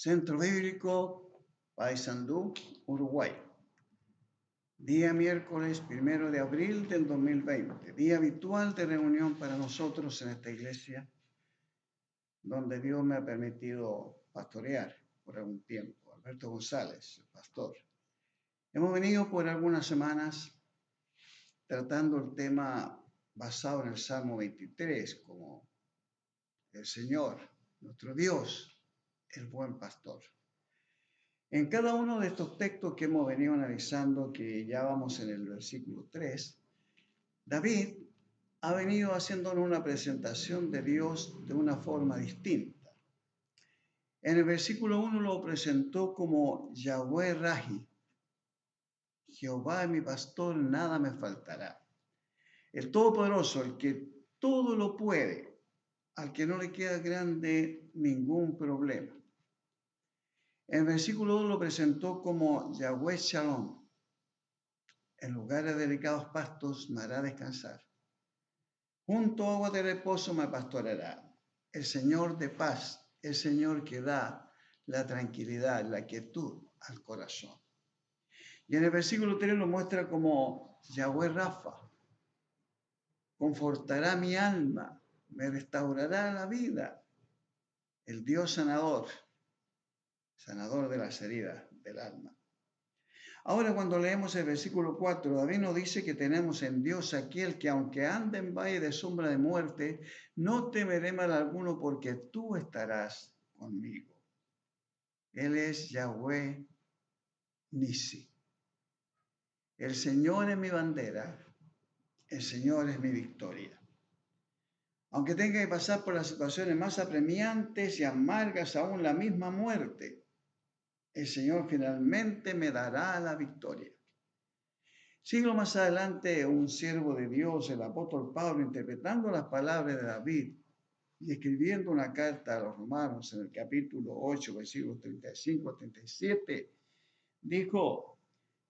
Centro Bíblico, Paysandú, Uruguay. Día miércoles 1 de abril del 2020. Día habitual de reunión para nosotros en esta iglesia, donde Dios me ha permitido pastorear por algún tiempo. Alberto González, el pastor. Hemos venido por algunas semanas tratando el tema basado en el Salmo 23, como el Señor, nuestro Dios, el buen pastor. En cada uno de estos textos que hemos venido analizando, que ya vamos en el versículo 3, David ha venido haciéndonos una presentación de Dios de una forma distinta. En el versículo 1 lo presentó como Yahweh Rahi. Jehová es mi pastor, nada me faltará. El Todopoderoso, el que todo lo puede, al que no le queda grande ningún problema. En el versículo 2 lo presentó como Yahweh Shalom. En lugares de delicados pastos me hará descansar. Junto a agua de reposo me pastoreará. El Señor de paz, el Señor que da la tranquilidad, la quietud al corazón. Y en el versículo 3 lo muestra como Yahweh Rafa. Confortará mi alma, me restaurará la vida. El Dios sanador, sanador de las heridas del alma. Ahora cuando leemos el versículo 4, David nos dice que tenemos en Dios aquel que aunque ande en valle de sombra de muerte, no temeré mal alguno porque tú estarás conmigo. Él es Yahweh Nisi. El Señor es mi bandera, el Señor es mi victoria. Aunque tenga que pasar por las situaciones más apremiantes y amargas, aún la misma muerte, el Señor finalmente me dará la victoria. Siglo más adelante, un siervo de Dios, el apóstol Pablo, interpretando las palabras de David y escribiendo una carta a los romanos en el capítulo 8, versículos 35 a 37, dijo: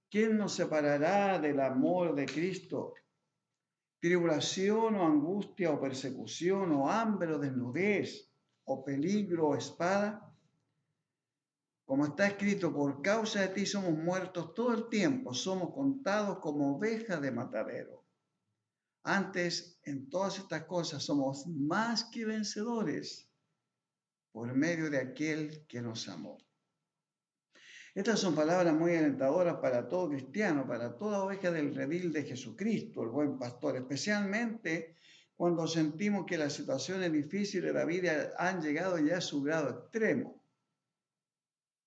¿quién nos separará del amor de Cristo? ¿Tribulación o angustia o persecución o hambre o desnudez o peligro o espada? Como está escrito, por causa de ti somos muertos todo el tiempo, somos contados como ovejas de matadero. Antes, en todas estas cosas somos más que vencedores por medio de aquel que nos amó. Estas son palabras muy alentadoras para todo cristiano, para toda oveja del redil de Jesucristo, el buen pastor, especialmente cuando sentimos que las situaciones difíciles de la vida han llegado ya a su grado extremo,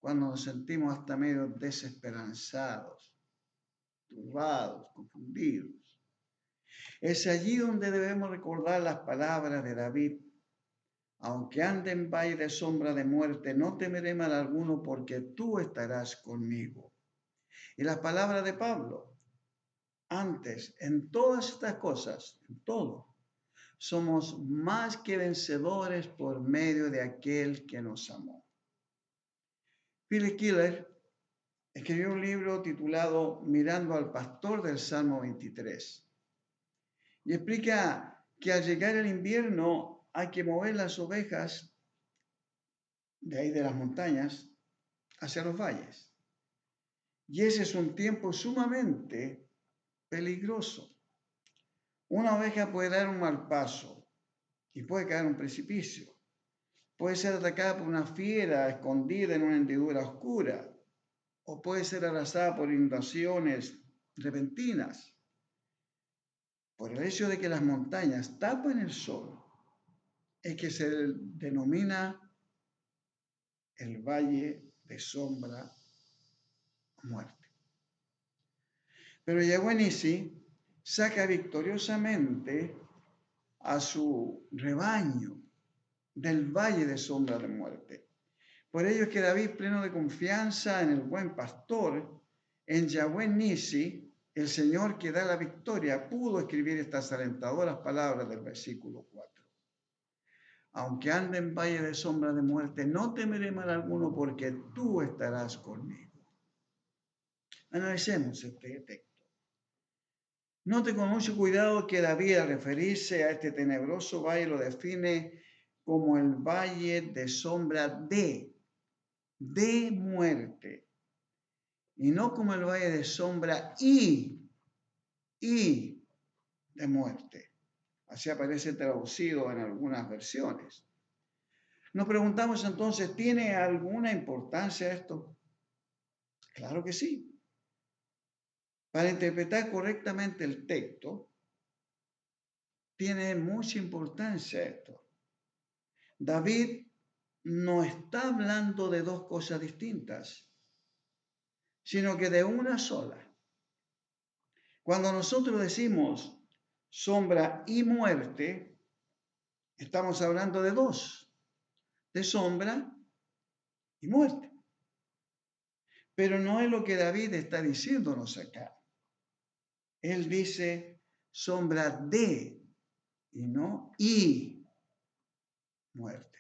cuando nos sentimos hasta medio desesperanzados, turbados, confundidos. Es allí donde debemos recordar las palabras de David: aunque ande en valle de sombra de muerte, no temeré mal alguno porque tú estarás conmigo. Y las palabras de Pablo: antes, en todas estas cosas, en todo, somos más que vencedores por medio de aquel que nos amó. Philip Keller escribió un libro titulado Mirando al pastor del Salmo 23 y explica que al llegar el invierno hay que mover las ovejas de ahí de las montañas hacia los valles. Y ese es un tiempo sumamente peligroso. Una oveja puede dar un mal paso y puede caer en un precipicio. Puede ser atacada por una fiera escondida en una hendidura oscura, o puede ser arrasada por inundaciones repentinas. Por el hecho de que las montañas tapan el sol, es que se denomina el valle de sombra muerte. Pero Yahweh Nisi saca victoriosamente a su rebaño del valle de sombra de muerte. Por ello es que David, pleno de confianza en el buen pastor, en Yahweh Nisi, el Señor que da la victoria, pudo escribir estas alentadoras palabras del versículo 4. Aunque ande en valle de sombra de muerte, no temeré mal alguno porque tú estarás conmigo. Analicemos este texto. Note con mucho cuidado que David, al referirse a este tenebroso valle, lo define como el valle de sombra de. de muerte, y no como el valle de sombra y de muerte. Así aparece traducido en algunas versiones. Nos preguntamos entonces, ¿tiene alguna importancia esto? Claro que sí. Para interpretar correctamente el texto, tiene mucha importancia esto. David no está hablando de dos cosas distintas, sino que de una sola. Cuando nosotros decimos sombra y muerte, estamos hablando de dos, de sombra y muerte. Pero no es lo que David está diciéndonos acá. Él dice sombra de y no y muerte.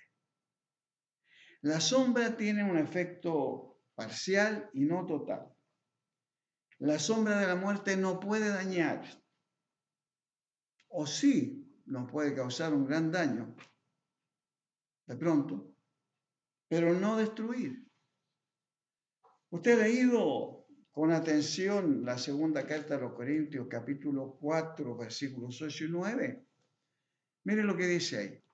La sombra tiene un efecto parcial y no total. La sombra de la muerte no puede dañar, o sí nos puede causar un gran daño, de pronto, pero no destruir. Usted ha leído con atención la segunda carta a los Corintios, capítulo 4, versículos 8 y 9. Mire lo que dice ahí.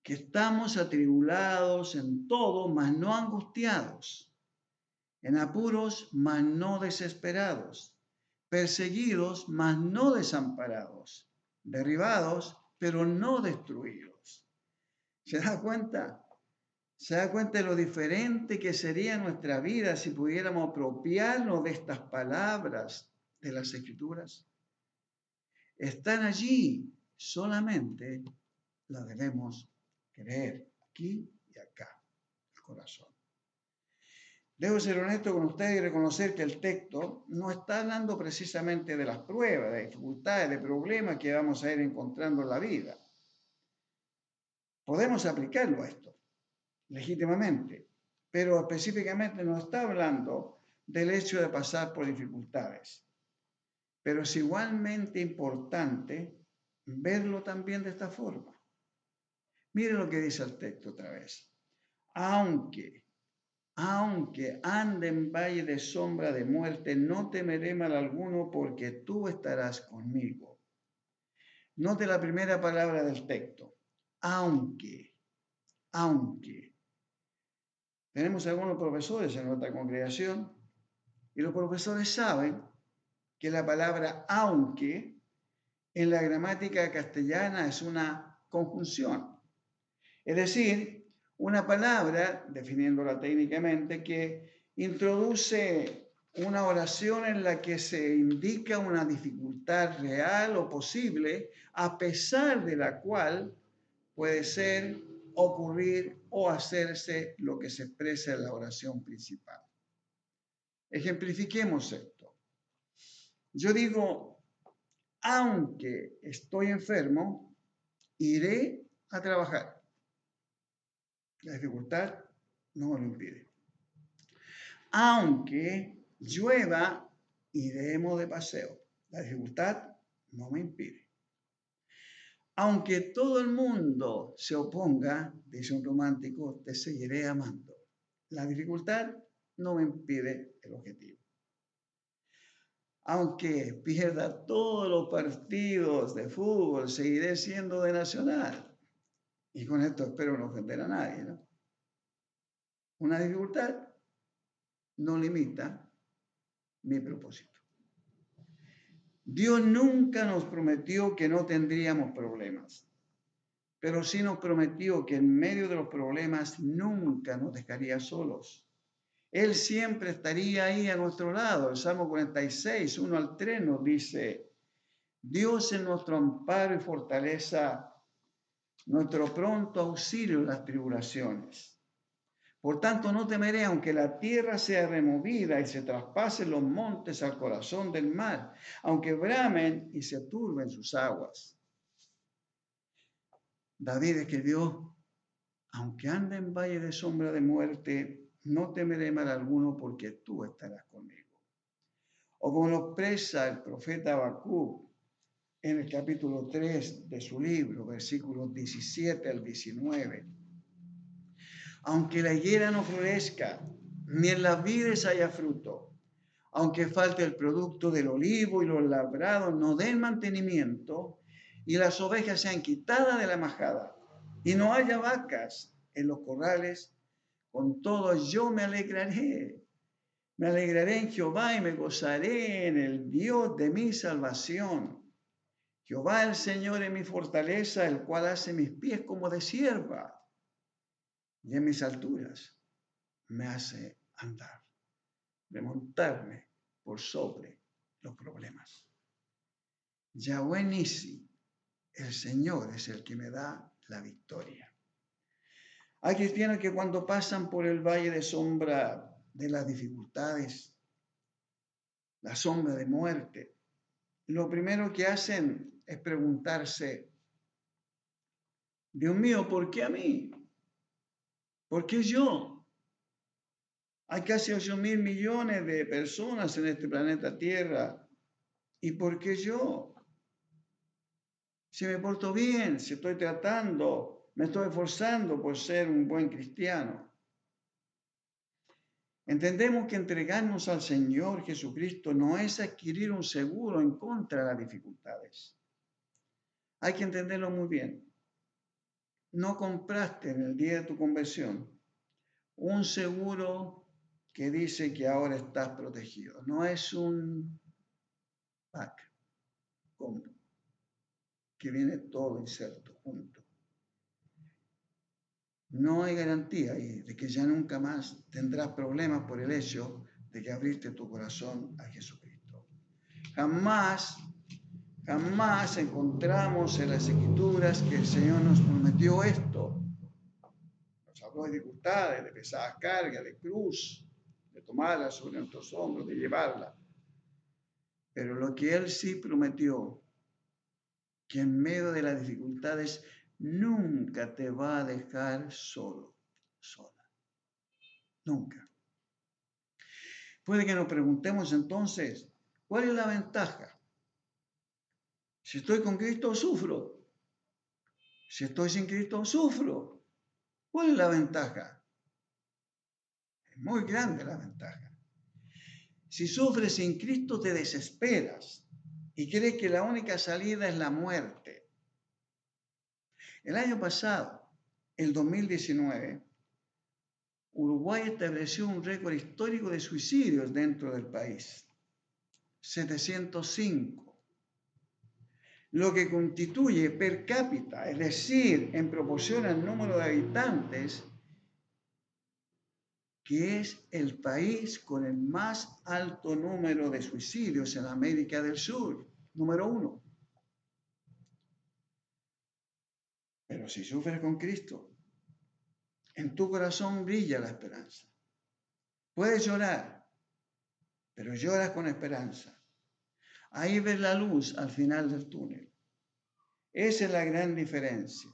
Que estamos atribulados en todo, mas no angustiados, en apuros, mas no desesperados, perseguidos, mas no desamparados, derribados, pero no destruidos. ¿Se da cuenta? ¿Se da cuenta de lo diferente que sería nuestra vida si pudiéramos apropiarnos de estas palabras de las Escrituras? Están allí, solamente las debemos creer, aquí y acá, el corazón. Debo ser honesto con ustedes y reconocer que el texto no está hablando precisamente de las pruebas, de dificultades, de problemas que vamos a ir encontrando en la vida. Podemos aplicarlo a esto legítimamente, pero específicamente no está hablando del hecho de pasar por dificultades. Pero es igualmente importante verlo también de esta forma. Miren lo que dice el texto otra vez. Aunque ande en valle de sombra de muerte, no temeré mal alguno, porque tú estarás conmigo. Note la primera palabra del texto. Aunque. Tenemos algunos profesores en nuestra congregación y los profesores saben que la palabra aunque en la gramática castellana es una conjunción. Es decir, una palabra, definiéndola técnicamente, que introduce una oración en la que se indica una dificultad real o posible, a pesar de la cual puede ser, ocurrir o hacerse lo que se expresa en la oración principal. Ejemplifiquemos esto. Yo digo, aunque estoy enfermo, iré a trabajar. La dificultad no me lo impide. Aunque llueva, iremos de paseo. La dificultad no me impide. Aunque todo el mundo se oponga, dice un romántico, te seguiré amando. La dificultad no me impide el objetivo. Aunque pierda todos los partidos de fútbol, seguiré siendo de Nacional. Y con esto espero no ofender a nadie, ¿no? Una dificultad no limita mi propósito. Dios nunca nos prometió que no tendríamos problemas, pero sí nos prometió que en medio de los problemas nunca nos dejaría solos. Él siempre estaría ahí a nuestro lado. El Salmo 46, 1 al 3 nos dice, Dios es nuestro amparo y fortaleza, nuestro pronto auxilio en las tribulaciones. Por tanto, no temeré, aunque la tierra sea removida y se traspasen los montes al corazón del mar, aunque bramen y se turben sus aguas. David escribió, aunque ande en valle de sombra de muerte, no temeré mal alguno, porque tú estarás conmigo. O como lo expresa el profeta Habacuc en el capítulo 3 de su libro, versículos 17 al 19. Aunque la higuera no florezca, ni en las vides haya fruto, aunque falte el producto del olivo y los labrados no den mantenimiento, y las ovejas sean quitadas de la majada, y no haya vacas en los corrales, con todo yo me alegraré. Me alegraré en Jehová y me gozaré en el Dios de mi salvación. Jehová el Señor es mi fortaleza, el cual hace mis pies como de sierva, y en mis alturas me hace andar, remontarme por sobre los problemas. Yahweh Nisi, el Señor es el que me da la victoria. Hay cristianos que cuando pasan por el valle de sombra de las dificultades, la sombra de muerte, lo primero que hacen es preguntarse, Dios mío, ¿por qué a mí? ¿Por qué yo? Hay casi 8.000 millones de personas en este planeta Tierra. ¿Y por qué yo? Si me porto bien, si estoy tratando, me estoy esforzando por ser un buen cristiano. Entendemos que entregarnos al Señor Jesucristo no es adquirir un seguro en contra de las dificultades. Hay que entenderlo muy bien. No compraste en el día de tu conversión un seguro que dice que ahora estás protegido. No es un pack que viene todo inserto junto. No hay garantía de que ya nunca más tendrás problemas por el hecho de que abriste tu corazón a Jesucristo. Jamás encontramos en las Escrituras que el Señor nos prometió esto. Nos habló de dificultades, de pesadas cargas, de cruz, de tomarla sobre nuestros hombros, de llevarla. Pero lo que Él sí prometió, que en medio de las dificultades nunca te va a dejar solo, sola. Nunca. Puede que nos preguntemos entonces, ¿cuál es la ventaja? Si estoy con Cristo, sufro. Si estoy sin Cristo, sufro. ¿Cuál es la ventaja? Es muy grande la ventaja. Si sufres sin Cristo, te desesperas y crees que la única salida es la muerte. El año pasado, el 2019, Uruguay estableció un récord histórico de suicidios dentro del país. 705. Lo que constituye per cápita, es decir, en proporción al número de habitantes, que es el país con el más alto número de suicidios en América del Sur, número 1. Pero si sufres con Cristo, en tu corazón brilla la esperanza. Puedes llorar, pero lloras con esperanza. Ahí ves la luz al final del túnel. Esa es la gran diferencia.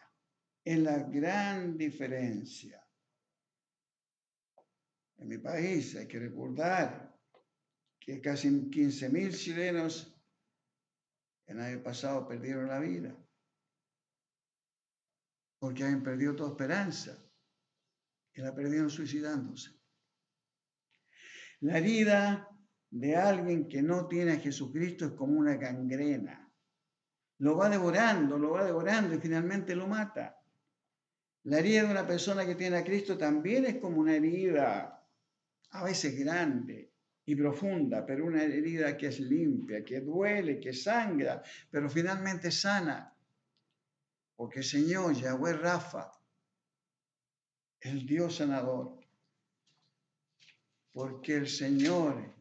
Es la gran diferencia. En mi país hay que recordar que casi 15.000 chilenos el año pasado perdieron la vida porque habían perdido toda esperanza y la perdieron suicidándose. La herida de alguien que no tiene a Jesucristo es como una gangrena. Lo va devorando y finalmente lo mata. La herida de una persona que tiene a Cristo también es como una herida, a veces grande y profunda, pero una herida que es limpia, que duele, que sangra, pero finalmente sana. Porque el Señor, Yahweh Rafa, el Dios sanador. Porque el Señor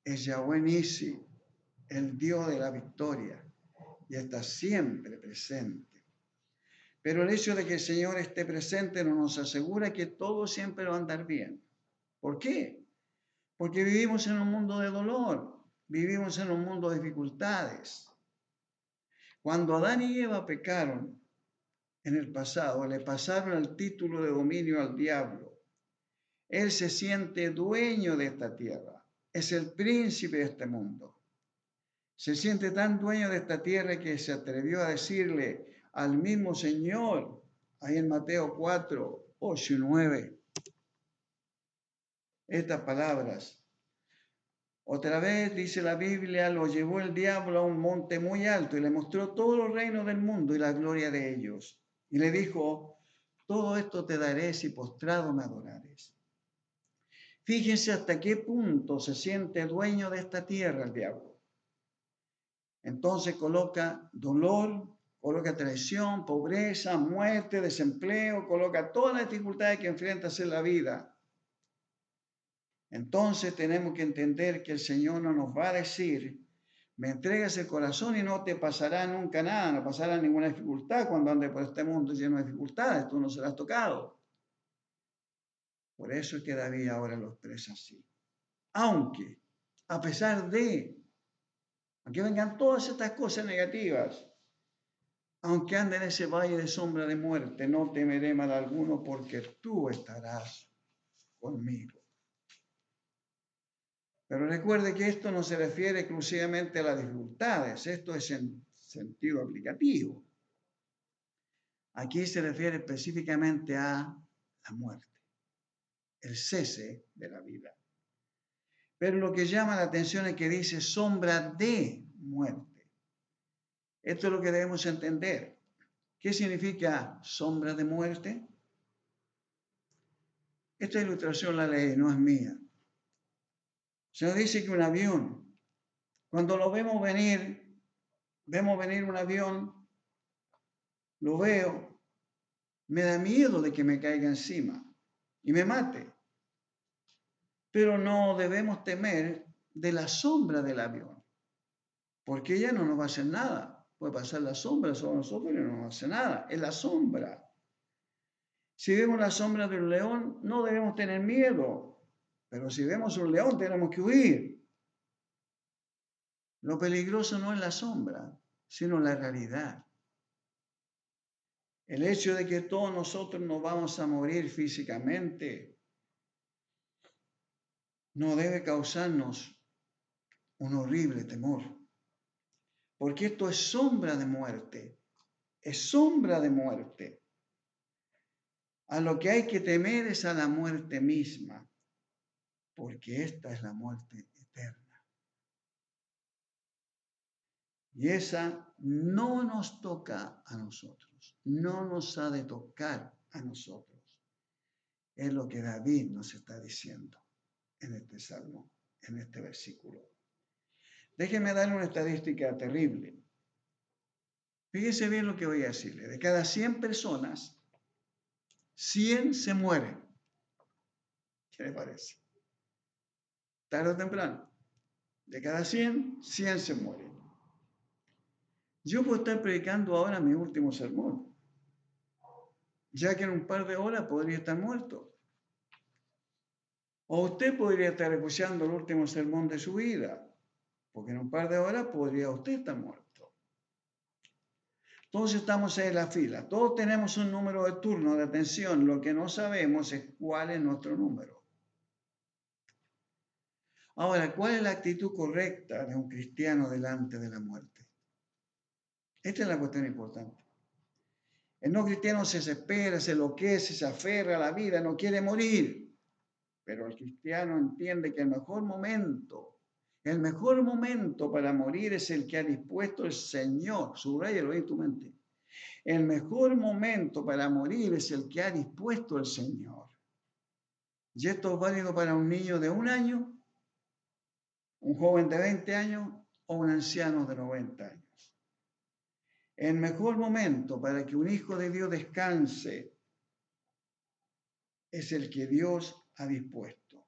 es Yahweh Nisi, el Dios de la victoria, y está siempre presente. Pero el hecho de que el Señor esté presente no nos asegura que todo siempre va a andar bien. ¿Por qué? Porque vivimos en un mundo de dolor, vivimos en un mundo de dificultades. Cuando Adán y Eva pecaron en el pasado, le pasaron el título de dominio al diablo. Él se siente dueño de esta tierra, es el príncipe de este mundo. Se siente tan dueño de esta tierra que se atrevió a decirle al mismo Señor, ahí en Mateo 4, 8 y 9, estas palabras. Otra vez, dice la Biblia, lo llevó el diablo a un monte muy alto y le mostró todos los reinos del mundo y la gloria de ellos. Y le dijo, todo esto te daré si postrado me adorares. Fíjense hasta qué punto se siente dueño de esta tierra el diablo. Entonces coloca dolor, coloca traición, pobreza, muerte, desempleo, coloca todas las dificultades que enfrentas en la vida. Entonces tenemos que entender que el Señor no nos va a decir, me entregas el corazón y no te pasará nunca nada, no pasará ninguna dificultad cuando andes por este mundo lleno de dificultades, tú no serás tocado. Por eso es que David ahora lo expresa así. Aunque, a pesar de, aunque vengan todas estas cosas negativas, aunque ande en ese valle de sombra de muerte, no temeré mal alguno porque tú estarás conmigo. Pero recuerde que esto no se refiere exclusivamente a las dificultades, esto es en sentido aplicativo. Aquí se refiere específicamente a la muerte, el cese de la vida. Pero lo que llama la atención es que dice sombra de muerte. Esto es lo que debemos entender. ¿Qué significa sombra de muerte? Esta ilustración la leí, no es mía. Se nos dice que un avión, cuando lo vemos venir un avión, lo veo, me da miedo de que me caiga encima y me mate. Pero no debemos temer de la sombra del avión, porque ella no nos va a hacer nada. Puede pasar la sombra sobre nosotros y no nos hace nada. Es la sombra. Si vemos la sombra de un león, no debemos tener miedo. Pero si vemos un león, tenemos que huir. Lo peligroso no es la sombra, sino la realidad. El hecho de que todos nosotros nos vamos a morir físicamente no debe causarnos un horrible temor. Porque esto es sombra de muerte. Es sombra de muerte. A lo que hay que temer es a la muerte misma, porque esta es la muerte eterna. Y esa no nos toca a nosotros, no nos ha de tocar a nosotros. Es lo que David nos está diciendo en este salmo, en este versículo. Déjenme darle una estadística terrible. Fíjese bien lo que voy a decirle. De cada 100 personas, 100 se mueren. ¿Qué le parece? Tarde o temprano. De cada 100, 100 se mueren. Yo puedo estar predicando ahora mi último sermón, ya que en un par de horas podría estar muerto. O usted podría estar escuchando el último sermón de su vida, porque en un par de horas podría usted estar muerto. Entonces estamos ahí en la fila. Todos tenemos un número de turno de atención. Lo que no sabemos es cuál es nuestro número. Ahora, ¿cuál es la actitud correcta de un cristiano delante de la muerte? Esta es la cuestión importante. El no cristiano se desespera, se enloquece, se aferra a la vida, no quiere morir. Pero el cristiano entiende que el mejor momento para morir es el que ha dispuesto el Señor. Subrayalo en tu mente. El mejor momento para morir es el que ha dispuesto el Señor. Y esto es válido para un niño de 1 año, un joven de 20 años o un anciano de 90 años. El mejor momento para que un hijo de Dios descanse es el que Dios ha dispuesto.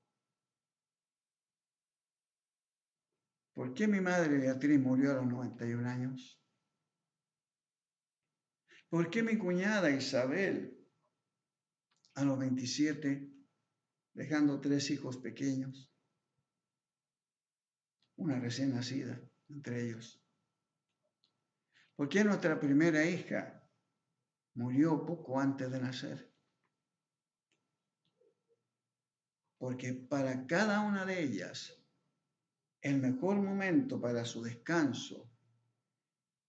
¿Por qué mi madre Beatriz murió a los 91 años? ¿Por qué mi cuñada Isabel a los 27, dejando 3 hijos pequeños? Una recién nacida entre ellos. ¿Por qué nuestra primera hija murió poco antes de nacer? Porque para cada una de ellas, el mejor momento para su descanso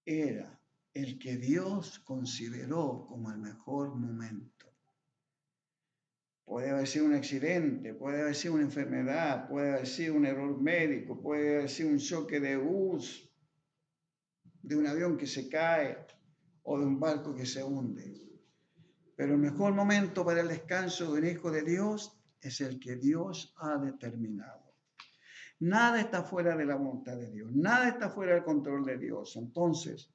era el que Dios consideró como el mejor momento. Puede haber sido un accidente, puede haber sido una enfermedad, puede haber sido un error médico, puede haber sido un choque de bus, de un avión que se cae o de un barco que se hunde. Pero el mejor momento para el descanso de un hijo de Dios es el que Dios ha determinado. Nada está fuera de la voluntad de Dios, nada está fuera del control de Dios. Entonces,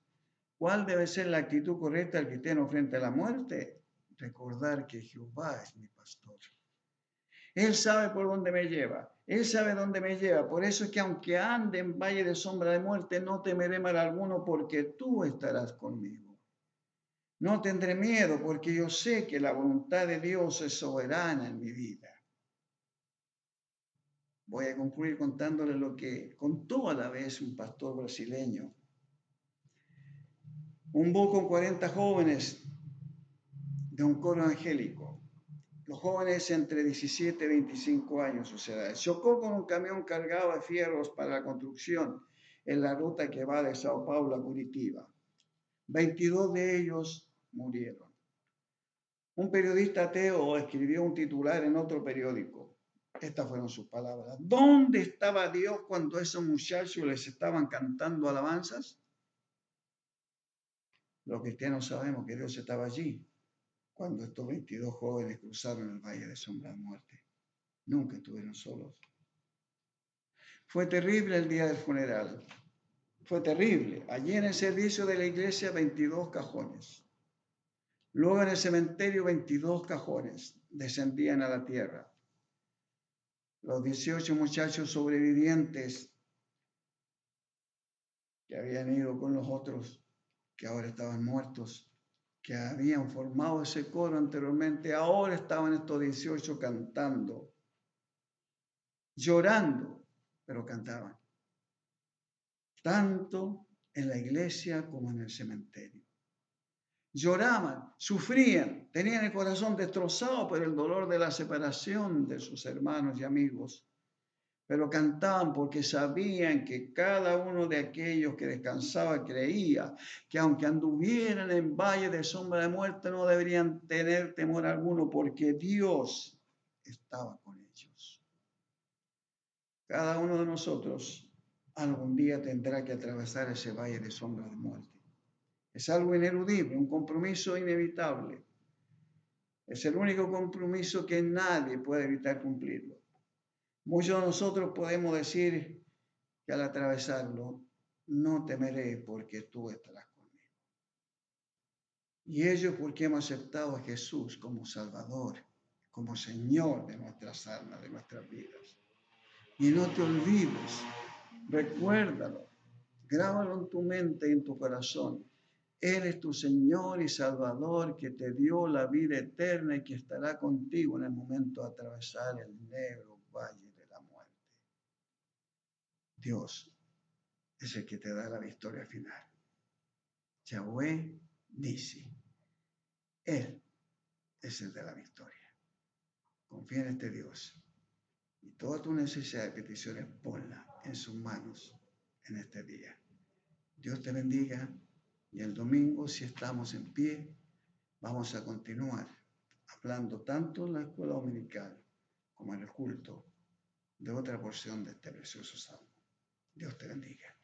¿cuál debe ser la actitud correcta del cristiano frente a la muerte? Recordar que Jehová es mi pastor. Él sabe por dónde me lleva, Él sabe dónde me lleva. Por eso es que aunque ande en valle de sombra de muerte, no temeré mal alguno porque tú estarás conmigo. No tendré miedo porque yo sé que la voluntad de Dios es soberana en mi vida. Voy a concluir contándole lo que contó a la vez un pastor brasileño. Un bus con 40 jóvenes de un coro angélico. Los jóvenes entre 17 y 25 años, o sea, chocó con un camión cargado de fierros para la construcción en la ruta que va de Sao Paulo a Curitiba. 22 de ellos murieron. Un periodista ateo escribió un titular en otro periódico. Estas fueron sus palabras. ¿Dónde estaba Dios cuando esos muchachos les estaban cantando alabanzas? Los cristianos sabemos que Dios estaba allí cuando estos 22 jóvenes cruzaron el valle de sombra de muerte. Nunca estuvieron solos. Fue terrible el día del funeral. Fue terrible. Allí en el servicio de la iglesia, 22 cajones. Luego en el cementerio, 22 cajones descendían a la tierra. Los 18 muchachos sobrevivientes que habían ido con los otros, que ahora estaban muertos, que habían formado ese coro anteriormente, ahora estaban estos 18 cantando, llorando, pero cantaban. Tanto en la iglesia como en el cementerio. Lloraban, sufrían, tenían el corazón destrozado por el dolor de la separación de sus hermanos y amigos, pero cantaban porque sabían que cada uno de aquellos que descansaba creía que aunque anduvieran en valle de sombra de muerte no deberían tener temor alguno porque Dios estaba con ellos. Cada uno de nosotros algún día tendrá que atravesar ese valle de sombra de muerte. Es algo ineludible, un compromiso inevitable. Es el único compromiso que nadie puede evitar cumplirlo. Muchos de nosotros podemos decir que al atravesarlo, no temeré porque tú estarás conmigo. Y ello porque hemos aceptado a Jesús como Salvador, como Señor de nuestras almas, de nuestras vidas. Y no te olvides, recuérdalo, grábalo en tu mente y en tu corazón. Él es tu Señor y Salvador que te dio la vida eterna y que estará contigo en el momento de atravesar el negro valle de la muerte. Dios es el que te da la victoria final. Yahweh Nisi. Él es el de la victoria. Confía en este Dios. Y toda tu necesidad de peticiones, ponla en sus manos en este día. Dios te bendiga. Y el domingo, si estamos en pie, vamos a continuar hablando tanto en la escuela dominical como en el culto de otra porción de este precioso salmo. Dios te bendiga.